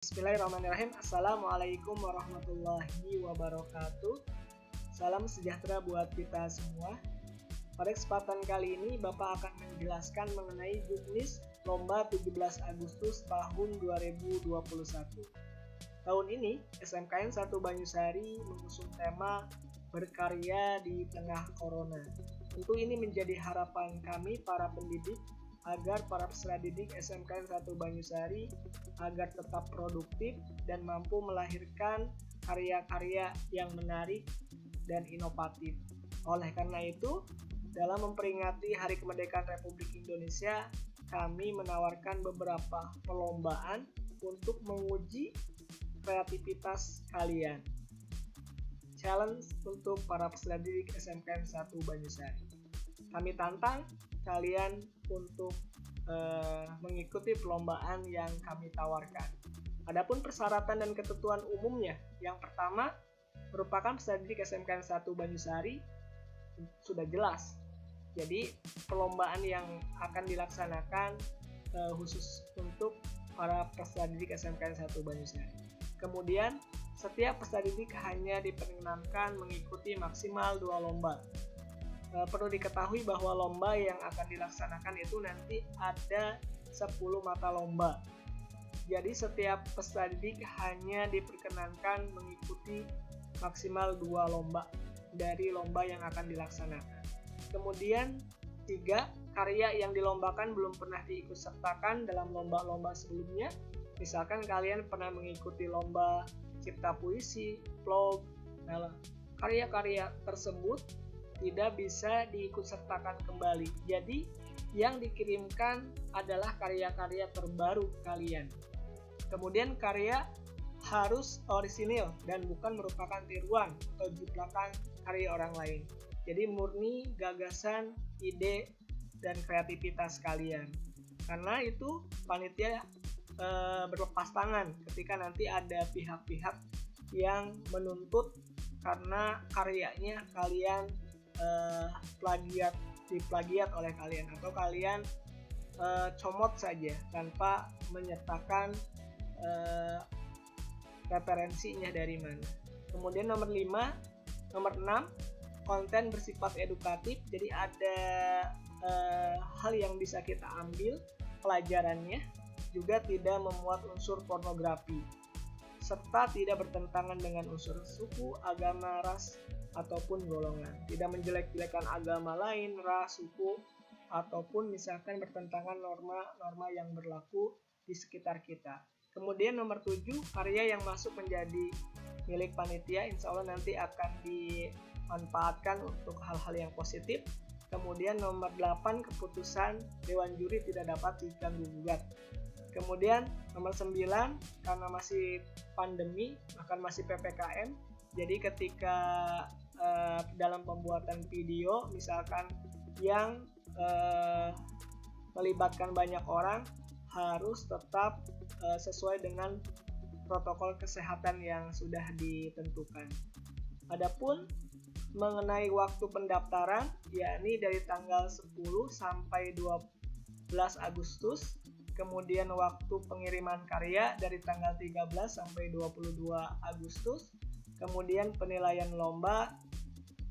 Bismillahirrahmanirrahim. Assalamualaikum warahmatullahi wabarakatuh. Salam sejahtera buat kita semua. Pada kesempatan kali ini Bapak akan menjelaskan mengenai juknis Lomba 17 Agustus tahun 2021. Tahun ini SMKN 1 Banyusari mengusung tema berkarya di tengah corona. Tentu ini menjadi harapan kami para pendidik agar para peserta didik SMKN 1 Banyusari agar tetap produktif dan mampu melahirkan karya-karya yang menarik dan inovatif. Oleh karena itu, dalam memperingati Hari Kemerdekaan Republik Indonesia, kami menawarkan beberapa perlombaan untuk menguji kreativitas kalian. Challenge untuk para peserta didik SMKN 1 Banyusari. Kami tantang kalian untuk mengikuti perlombaan yang kami tawarkan. Adapun persyaratan dan ketentuan umumnya, yang pertama merupakan peserta didik SMKN 1 Banyusari sudah jelas. Jadi perlombaan yang akan dilaksanakan khusus untuk para peserta didik SMKN 1 Banyusari. Kemudian setiap peserta didik hanya diperkenankan mengikuti maksimal 2 lomba. Perlu diketahui bahwa lomba yang akan dilaksanakan itu nanti ada 10 mata lomba. Jadi setiap peserta didik hanya diperkenankan mengikuti maksimal 2 lomba dari lomba yang akan dilaksanakan. Kemudian 3, karya yang dilombakan belum pernah diikutsertakan dalam lomba-lomba sebelumnya. Misalkan kalian pernah mengikuti lomba cipta puisi, vlog, karya-karya tersebut tidak bisa diikutsertakan kembali. Jadi, yang dikirimkan adalah karya-karya terbaru kalian. Kemudian karya harus orisinil dan bukan merupakan tiruan atau jiplakan karya orang lain. Jadi murni gagasan, ide, dan kreativitas kalian. Karena itu panitia berlepas tangan ketika nanti ada pihak-pihak yang menuntut karena karyanya kalian diplagiat oleh kalian atau kalian comot saja tanpa menyertakan referensinya dari mana. Kemudian nomor 6, konten bersifat edukatif. Jadi ada hal yang bisa kita ambil pelajarannya, juga tidak memuat unsur pornografi, serta tidak bertentangan dengan unsur suku, agama, ras, ataupun golongan. Tidak menjelek-jelekan agama lain, ras, suku, ataupun misalkan bertentangan norma-norma yang berlaku di sekitar kita. Kemudian nomor 7, karya yang masuk menjadi milik panitia insya Allah nanti akan dimanfaatkan untuk hal-hal yang positif. Kemudian nomor 8, keputusan Dewan Juri tidak dapat diganggu-gugat. Kemudian nomor 9, karena masih pandemi, akan masih PPKM, jadi ketika dalam pembuatan video misalkan yang melibatkan banyak orang harus tetap sesuai dengan protokol kesehatan yang sudah ditentukan. Adapun mengenai waktu pendaftaran, yakni dari tanggal 10 sampai 12 Agustus, kemudian waktu pengiriman karya dari tanggal 13 sampai 22 Agustus, kemudian penilaian lomba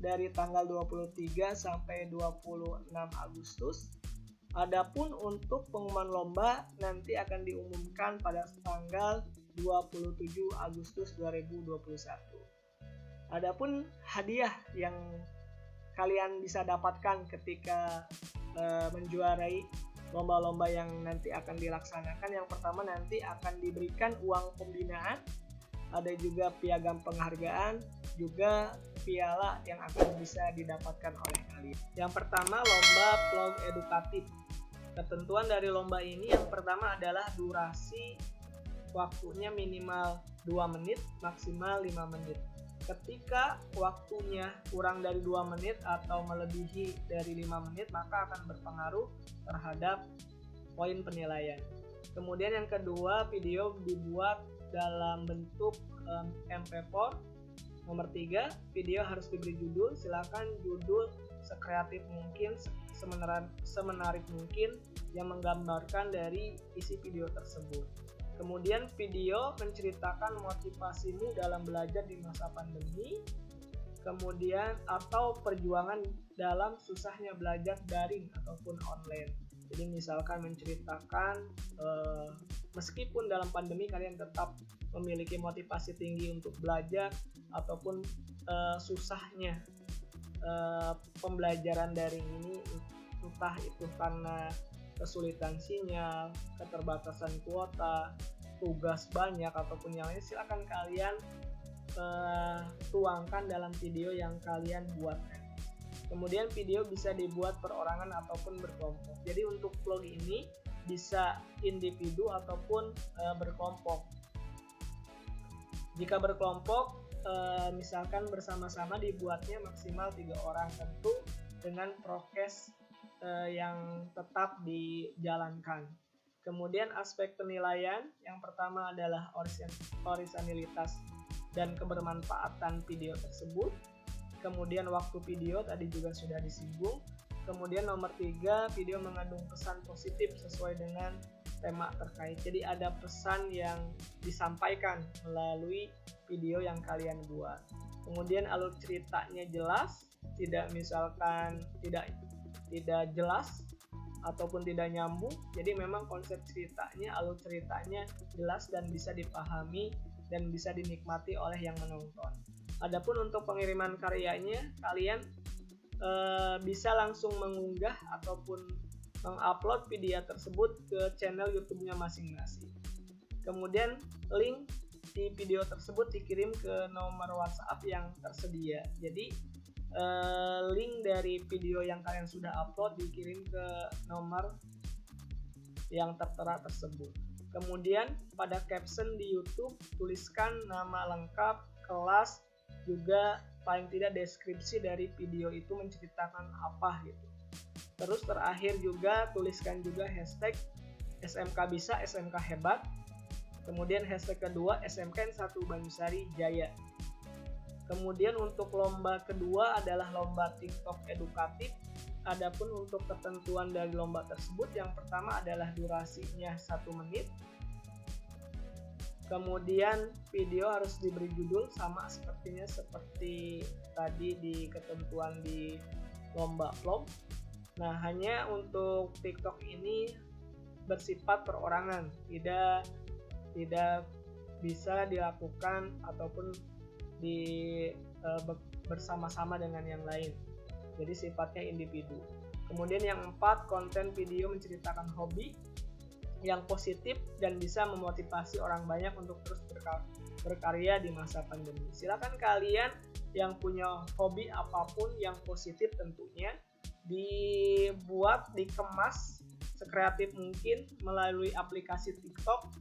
dari tanggal 23 sampai 26 Agustus. Adapun untuk pengumuman lomba nanti akan diumumkan pada tanggal 27 Agustus 2021. Adapun hadiah yang kalian bisa dapatkan ketika menjuarai lomba-lomba yang nanti akan dilaksanakan, yang pertama nanti akan diberikan uang pembinaan, ada juga piagam penghargaan, juga piala yang akan bisa didapatkan oleh kalian. Yang pertama, lomba vlog edukatif. Ketentuan dari lomba ini yang pertama adalah durasi waktunya minimal 2 menit, maksimal 5 menit. Ketika waktunya kurang dari 2 menit atau melebihi dari 5 menit, maka akan berpengaruh terhadap poin penilaian. Kemudian yang kedua, video dibuat dalam bentuk MP4. Nomor 3, video harus diberi judul. Silakan judul sekreatif mungkin, semenarik mungkin yang menggambarkan dari isi video tersebut. Kemudian video menceritakan motivasimu dalam belajar di masa pandemi, kemudian atau perjuangan dalam susahnya belajar daring ataupun online. Jadi misalkan menceritakan meskipun dalam pandemi kalian tetap memiliki motivasi tinggi untuk belajar ataupun susahnya pembelajaran daring ini, entah itu karena kesulitan sinyal, keterbatasan kuota, tugas banyak ataupun yang lain, silakan kalian tuangkan dalam video yang kalian buat. Kemudian video bisa dibuat perorangan ataupun berkelompok. Jadi untuk vlog ini bisa individu ataupun berkelompok. Jika berkelompok, misalkan bersama-sama dibuatnya maksimal 3 orang, tentu dengan prokes yang tetap dijalankan. Kemudian aspek penilaian, yang pertama adalah orisinalitas dan kebermanfaatan video tersebut. Kemudian waktu video tadi juga sudah disinggung. Kemudian nomor 3, video mengandung pesan positif sesuai dengan tema terkait. Jadi ada pesan yang disampaikan melalui video yang kalian buat. Kemudian alur ceritanya jelas, tidak jelas ataupun tidak nyambung. Jadi memang konsep ceritanya, alur ceritanya jelas dan bisa dipahami dan bisa dinikmati oleh yang menonton. Adapun untuk pengiriman karyanya, kalian bisa langsung mengunggah ataupun mengupload video tersebut ke channel YouTube-nya masing-masing. Kemudian link di video tersebut dikirim ke nomor WhatsApp yang tersedia. Jadi link dari video yang kalian sudah upload dikirim ke nomor yang tertera tersebut. Kemudian pada caption di YouTube tuliskan nama lengkap, kelas, juga paling tidak deskripsi dari video itu menceritakan apa gitu. Terus terakhir juga tuliskan juga hashtag SMK bisa, SMK hebat. Kemudian hashtag kedua SMK 1 Banyusari Jaya. Kemudian untuk lomba kedua adalah lomba TikTok edukatif. Adapun untuk ketentuan dari lomba tersebut, yang pertama adalah durasinya 1 menit. Kemudian video harus diberi judul sama seperti tadi di ketentuan di lomba vlog. Nah, hanya untuk TikTok ini bersifat perorangan, tidak bisa dilakukan ataupun bersama-sama dengan yang lain. Jadi sifatnya individu. Kemudian yang 4, konten video menceritakan hobi yang positif dan bisa memotivasi orang banyak untuk terus berkarya di masa pandemi. Silakan kalian yang punya hobi apapun yang positif tentunya dibuat, dikemas sekreatif mungkin melalui aplikasi TikTok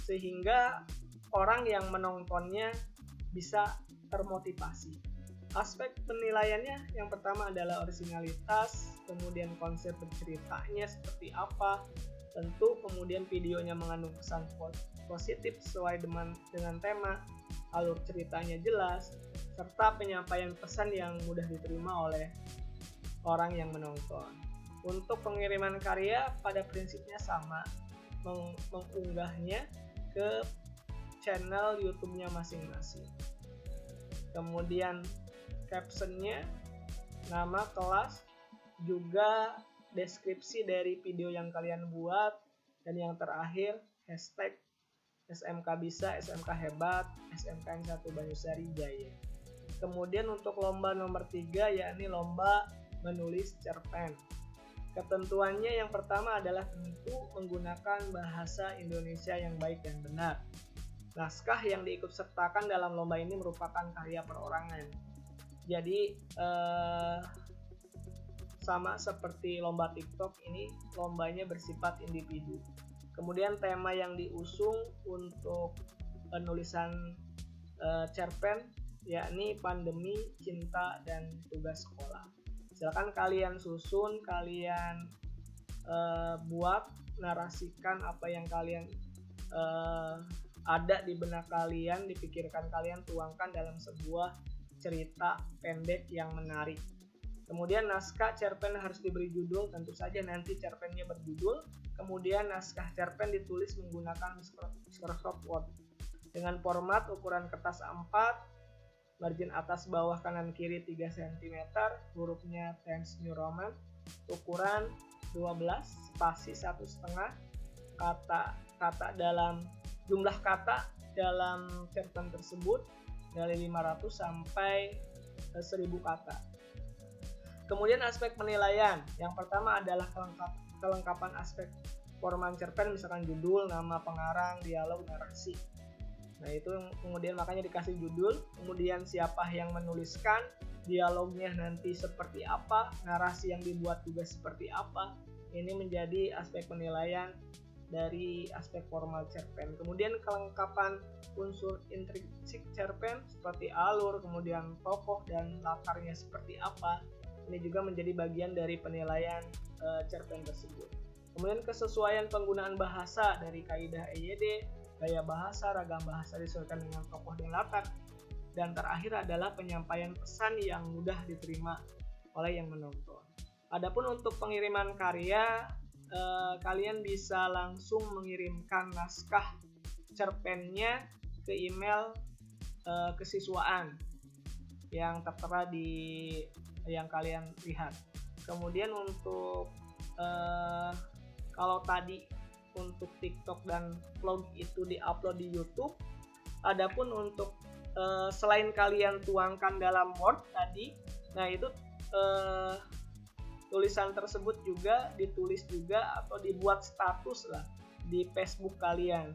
sehingga orang yang menontonnya bisa termotivasi. Aspek penilaiannya yang pertama adalah orisinalitas, kemudian konsep berceritanya seperti apa, tentu kemudian videonya mengandung pesan positif sesuai dengan tema, alur ceritanya jelas, serta penyampaian pesan yang mudah diterima oleh orang yang menonton. Untuk pengiriman karya pada prinsipnya sama, mengunggahnya ke channel YouTube-nya masing-masing. Kemudian captionnya, nama kelas, juga deskripsi dari video yang kalian buat, dan yang terakhir hashtag SMK bisa, SMK hebat, SMK 1 Banyusari Jaya. Kemudian untuk lomba nomor 3 yakni lomba menulis cerpen. Ketentuannya yang pertama adalah tentu menggunakan bahasa Indonesia yang baik dan benar. Naskah yang diikutsertakan dalam lomba ini merupakan karya perorangan. Jadi sama seperti lomba TikTok, ini lombanya bersifat individu. Kemudian tema yang diusung untuk penulisan cerpen yakni pandemi, cinta, dan tugas sekolah. Silakan kalian susun, kalian buat, narasikan apa yang kalian ada di benak kalian, dipikirkan kalian, tuangkan dalam sebuah cerita pendek yang menarik. Kemudian naskah cerpen harus diberi judul, tentu saja nanti cerpennya berjudul. Kemudian naskah cerpen ditulis menggunakan Microsoft Word dengan format ukuran kertas A4, margin atas bawah kanan kiri 3 cm, hurufnya Times New Roman, ukuran 12, spasi 1,5, kata dalam jumlah kata dalam cerpen tersebut dari 500 sampai 1000 kata. Kemudian aspek penilaian. Yang pertama adalah kelengkapan aspek format cerpen, misalkan judul, nama pengarang, dialog, narasi. Nah, itu kemudian makanya dikasih judul, kemudian siapa yang menuliskan, dialognya nanti seperti apa, narasi yang dibuat juga seperti apa. Ini menjadi aspek penilaian dari aspek formal cerpen. Kemudian kelengkapan unsur intrinsik cerpen seperti alur, kemudian tokoh dan latarnya seperti apa. Ini juga menjadi bagian dari penilaian cerpen tersebut. Kemudian kesesuaian penggunaan bahasa dari kaidah EYD, gaya bahasa, ragam bahasa disesuaikan dengan tokoh dan latar. Dan terakhir adalah penyampaian pesan yang mudah diterima oleh yang menonton. Adapun untuk pengiriman karya, kalian bisa langsung mengirimkan naskah cerpennya ke email kesiswaan yang tertera di yang kalian lihat. Kemudian untuk kalau tadi untuk TikTok dan vlog itu diupload di YouTube, adapun untuk selain kalian tuangkan dalam Word tadi, nah itu tulisan tersebut juga ditulis juga atau dibuat status lah di Facebook kalian,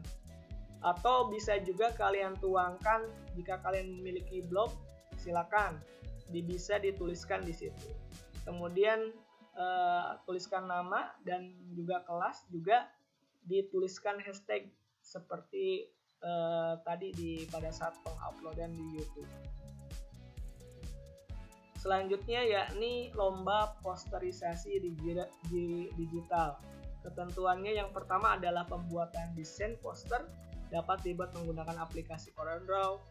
atau bisa juga kalian tuangkan jika kalian memiliki blog, silakan bisa dituliskan di situ. Kemudian tuliskan nama dan juga kelas, juga dituliskan hashtag seperti tadi pada saat penguploadan di YouTube. Selanjutnya yakni lomba posterisasi digital. Ketentuannya yang pertama adalah pembuatan desain poster dapat dibuat menggunakan aplikasi CorelDRAW,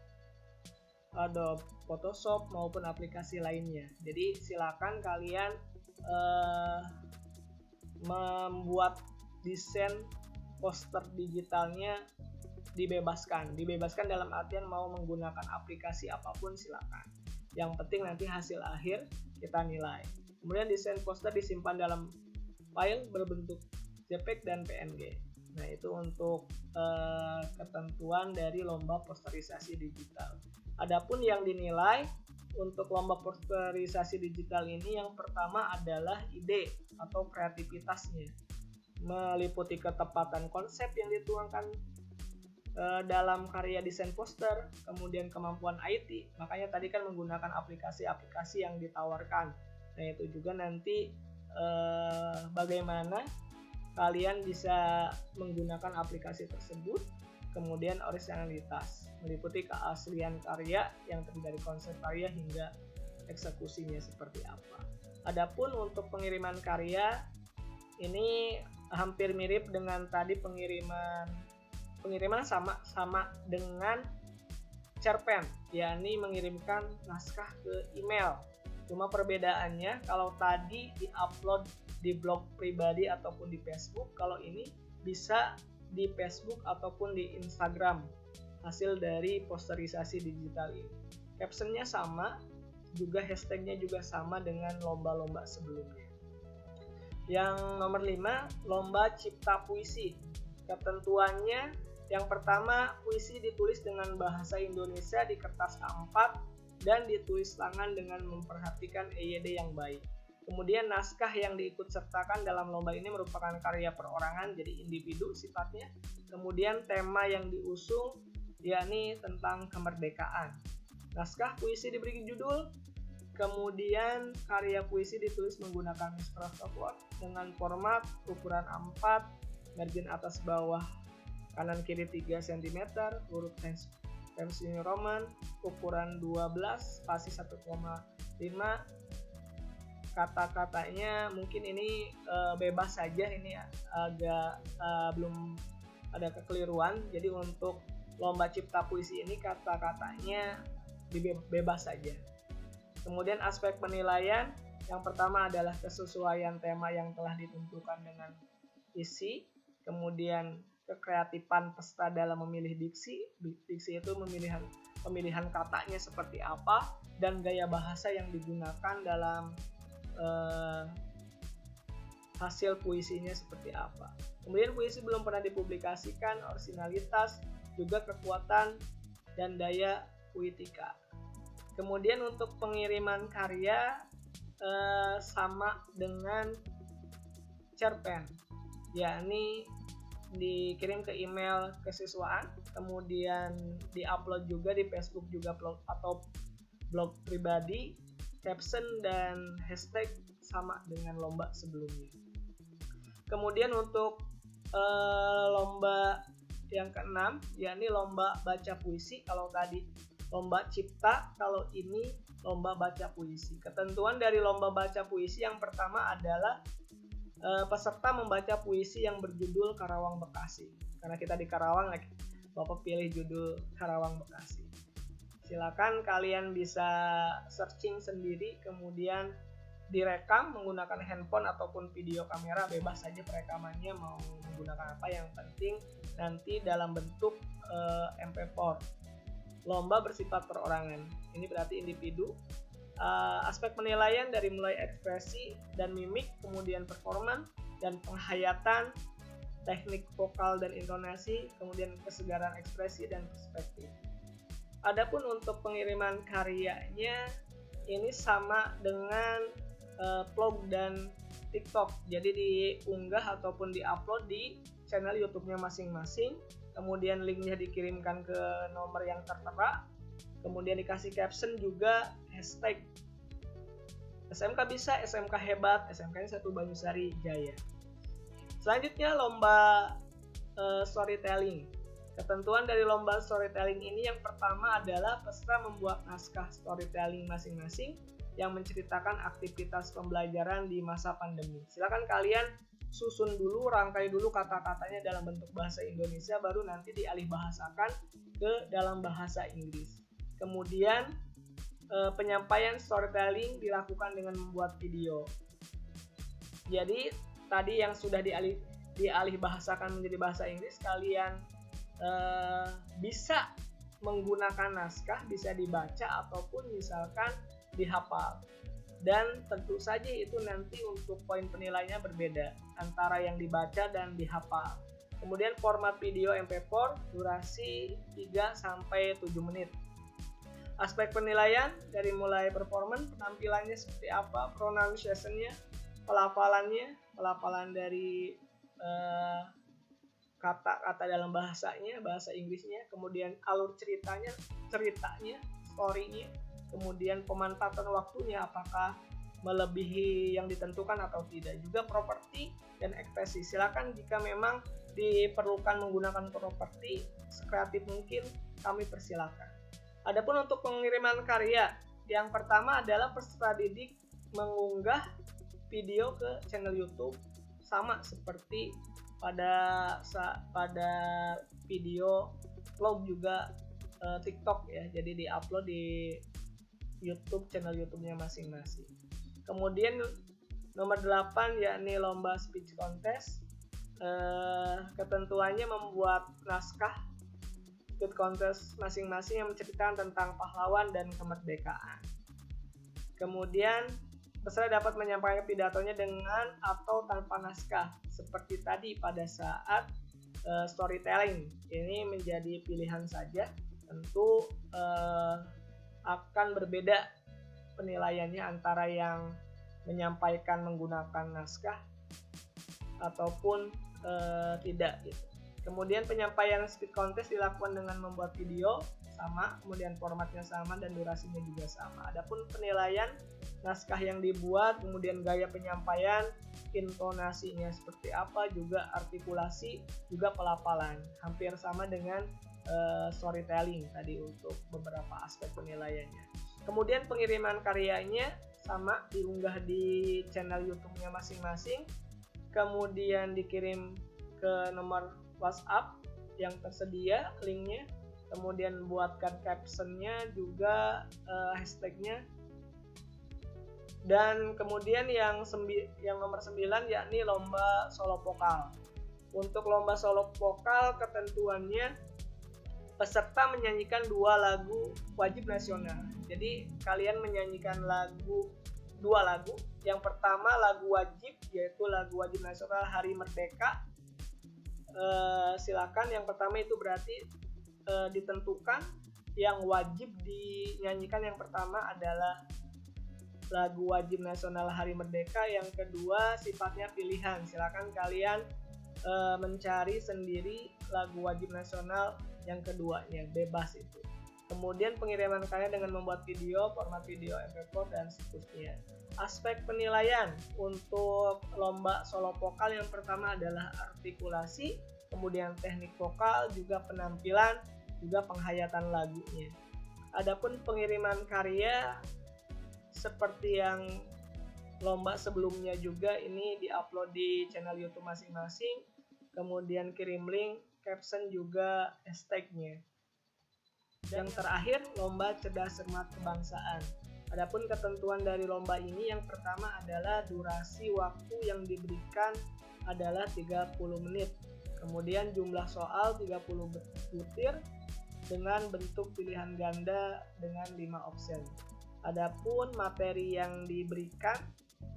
Adobe Photoshop maupun aplikasi lainnya. Jadi silakan kalian membuat desain poster digitalnya dibebaskan dalam artian mau menggunakan aplikasi apapun silakan. Yang penting nanti hasil akhir kita nilai. Kemudian desain poster disimpan dalam file berbentuk JPEG dan PNG. Nah, itu untuk ketentuan dari lomba posterisasi digital. Adapun yang dinilai untuk lomba posterisasi digital ini, yang pertama adalah ide atau kreativitasnya, meliputi ketepatan konsep yang dituangkan dalam karya desain poster, kemudian kemampuan IT, makanya tadi kan menggunakan aplikasi-aplikasi yang ditawarkan. Nah, itu juga nanti bagaimana kalian bisa menggunakan aplikasi tersebut. Kemudian originalitas, meliputi keaslian karya yang terdiri dari konsep karya hingga eksekusinya seperti apa. Adapun untuk pengiriman karya ini hampir mirip dengan tadi pengiriman sama dengan cerpen, yakni mengirimkan naskah ke email. Cuma perbedaannya kalau tadi diupload di blog pribadi ataupun di Facebook, kalau ini bisa di Facebook ataupun di Instagram hasil dari posterisasi digital ini. Captionnya sama, juga hashtagnya juga sama dengan lomba-lomba sebelumnya. Yang nomor 5, lomba cipta puisi. Ketentuannya yang pertama, puisi ditulis dengan bahasa Indonesia di kertas A4 dan ditulis tangan dengan memperhatikan EYD yang baik. Kemudian naskah yang diikut sertakan dalam lomba ini merupakan karya perorangan, jadi individu sifatnya. Kemudian tema yang diusung yakni tentang kemerdekaan. Naskah puisi diberi judul, kemudian karya puisi ditulis menggunakan Microsoft Word dengan format ukuran A4, margin atas bawah kanan kiri 3 cm, huruf Times New Roman, ukuran 12, spasi 1,5. Kata-katanya mungkin ini bebas saja, ini agak belum ada kekeliruan. Jadi untuk lomba cipta puisi ini kata-katanya bebas saja. Kemudian aspek penilaian, Yang pertama adalah kesesuaian tema yang telah ditentukan dengan isi, kemudian kekreatifan peserta dalam memilih diksi. Diksi itu pemilihan katanya seperti apa, dan gaya bahasa yang digunakan dalam hasil puisinya seperti apa. Kemudian puisi belum pernah dipublikasikan, originalitas, juga kekuatan dan daya puitika. Kemudian untuk pengiriman karya sama dengan cerpen, yakni dikirim ke email kesiswaan, kemudian diupload juga di Facebook juga atau blog pribadi, caption dan hashtag sama dengan lomba sebelumnya. Kemudian untuk lomba yang keenam, yakni lomba baca puisi. Kalau tadi lomba cipta, kalau ini lomba baca puisi. Ketentuan dari lomba baca puisi yang pertama adalah peserta membaca puisi yang berjudul Karawang Bekasi. Karena kita di Karawang, Bapak pilih judul Karawang Bekasi. Silakan kalian bisa searching sendiri, kemudian direkam menggunakan handphone ataupun video kamera, bebas saja perekamannya mau menggunakan apa, yang penting nanti dalam bentuk MP4. Lomba bersifat perorangan, ini berarti individu. Aspek penilaian dari mulai ekspresi dan mimik, kemudian performan dan penghayatan, teknik vokal dan intonasi, kemudian kesegaran ekspresi dan perspektif. Adapun untuk pengiriman karyanya ini sama dengan vlog dan TikTok, jadi diunggah ataupun diupload di channel YouTube-nya masing-masing, kemudian linknya dikirimkan ke nomor yang tertera, kemudian dikasih caption juga hashtag SMK bisa, SMK hebat, SMK-nya 1 Banyusari Jaya. Selanjutnya lomba storytelling. Ketentuan dari lomba storytelling ini yang pertama adalah peserta membuat naskah storytelling masing-masing yang menceritakan aktivitas pembelajaran di masa pandemi. Silakan kalian susun dulu, rangkai dulu kata-katanya dalam bentuk bahasa Indonesia, baru nanti dialih bahasakan ke dalam bahasa Inggris. Kemudian penyampaian storytelling dilakukan dengan membuat video. Jadi tadi yang sudah dialih bahasakan menjadi bahasa Inggris, kalian bisa menggunakan naskah, bisa dibaca ataupun misalkan dihafal. Dan tentu saja itu nanti untuk poin penilaiannya berbeda antara yang dibaca dan dihafal. Kemudian format video MP4 durasi 3-7 menit. Aspek penilaian dari mulai performance, penampilannya seperti apa, pronunciation-nya, pelafalan dari kata-kata dalam bahasanya, bahasa Inggrisnya, kemudian alur ceritanya, story-nya, kemudian pemanfaatan waktunya apakah melebihi yang ditentukan atau tidak, juga properti dan ekspresi. Silakan jika memang diperlukan menggunakan properti sekreatif mungkin, kami persilakan. Adapun untuk pengiriman karya, yang pertama adalah peserta didik mengunggah video ke channel YouTube, sama seperti pada video vlog juga TikTok ya, jadi diupload di YouTube, channel YouTube-nya masing-masing. Kemudian nomor 8 yakni lomba speech contest. Ketentuannya membuat naskah speech contest masing-masing yang menceritakan tentang pahlawan dan kemerdekaan. Kemudian peserta dapat menyampaikan pidatonya dengan atau tanpa naskah, seperti tadi pada saat storytelling. Ini menjadi pilihan saja, tentu akan berbeda penilaiannya antara yang menyampaikan menggunakan naskah ataupun tidak gitu. Kemudian penyampaian speech contest dilakukan dengan membuat video sama, kemudian formatnya sama dan durasinya juga sama. Adapun penilaian naskah yang dibuat, kemudian gaya penyampaian, intonasinya seperti apa, juga artikulasi, juga pelafalan, hampir sama dengan storytelling tadi untuk beberapa aspek penilaiannya. Kemudian pengiriman karyanya sama, diunggah di channel YouTube-nya masing-masing, kemudian dikirim ke nomor WhatsApp yang tersedia linknya, kemudian buatkan captionnya juga hashtagnya, Dan kemudian yang nomor 9 yakni lomba solo vokal. Untuk lomba solo vokal ketentuannya peserta menyanyikan 2 lagu wajib nasional. Jadi kalian menyanyikan dua lagu. Yang pertama lagu wajib, yaitu lagu wajib nasional Hari Merdeka. Silakan, yang pertama itu berarti ditentukan yang wajib dinyanyikan. Yang pertama adalah lagu wajib nasional Hari Merdeka, yang kedua sifatnya pilihan. Silakan kalian mencari sendiri lagu wajib nasional yang keduanya, bebas itu. Kemudian pengiriman kalian dengan membuat video, format video MP4 dan seterusnya. Aspek penilaian untuk lomba solo vokal yang pertama adalah artikulasi, kemudian teknik vokal, juga penampilan, juga penghayatan lagunya. Adapun pengiriman karya seperti yang lomba sebelumnya juga, ini diupload di channel YouTube masing-masing, kemudian kirim link, caption juga hashtagnya. Yang terakhir, lomba cerdas cermat kebangsaan. Adapun ketentuan dari lomba ini, yang pertama adalah durasi waktu yang diberikan adalah 30 menit. Kemudian jumlah soal 30 butir dengan bentuk pilihan ganda dengan 5 option. Adapun materi yang diberikan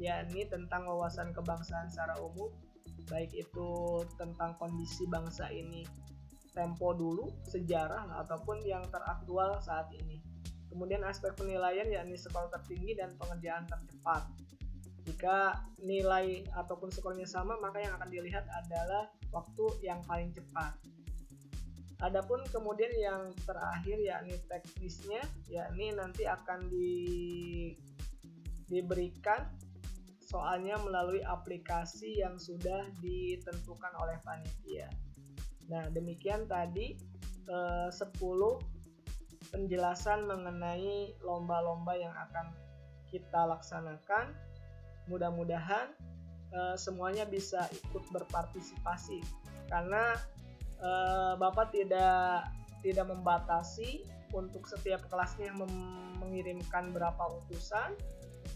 yakni tentang wawasan kebangsaan secara umum, baik itu tentang kondisi bangsa ini tempo dulu, sejarah, ataupun yang teraktual saat ini. Kemudian aspek penilaian yakni skor tertinggi dan pengerjaan tercepat. Jika nilai ataupun skornya sama, maka yang akan dilihat adalah waktu yang paling cepat. Adapun kemudian yang terakhir yakni teknisnya, yakni nanti akan diberikan soalnya melalui aplikasi yang sudah ditentukan oleh panitia. Nah, demikian tadi 10 penjelasan mengenai lomba-lomba yang akan kita laksanakan. Mudah-mudahan semuanya bisa ikut berpartisipasi, karena Bapak tidak membatasi untuk setiap kelasnya mengirimkan berapa utusan.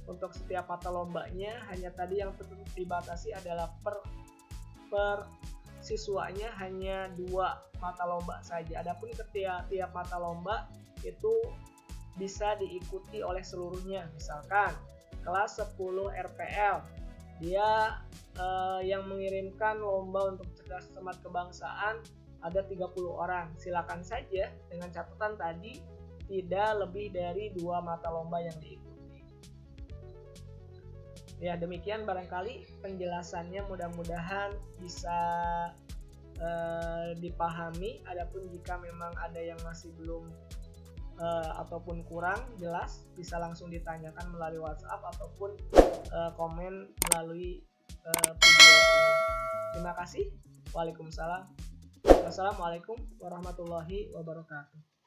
Untuk setiap mata lombanya, hanya tadi yang dibatasi adalah per siswanya hanya 2 mata lomba saja. Adapun tiap mata lomba itu bisa diikuti oleh seluruhnya. Misalkan kelas 10 RPL, dia yang mengirimkan lomba untuk cerdas cermat kebangsaan ada 30 orang. Silakan saja dengan catatan tadi tidak lebih dari 2 mata lomba yang diikuti. Ya, demikian barangkali penjelasannya, mudah-mudahan bisa dipahami. Adapun jika memang ada yang masih belum ataupun kurang jelas, bisa langsung ditanyakan melalui WhatsApp ataupun komen melalui video ini. Terima kasih. Waalaikumsalam. Wassalamualaikum warahmatullahi wabarakatuh.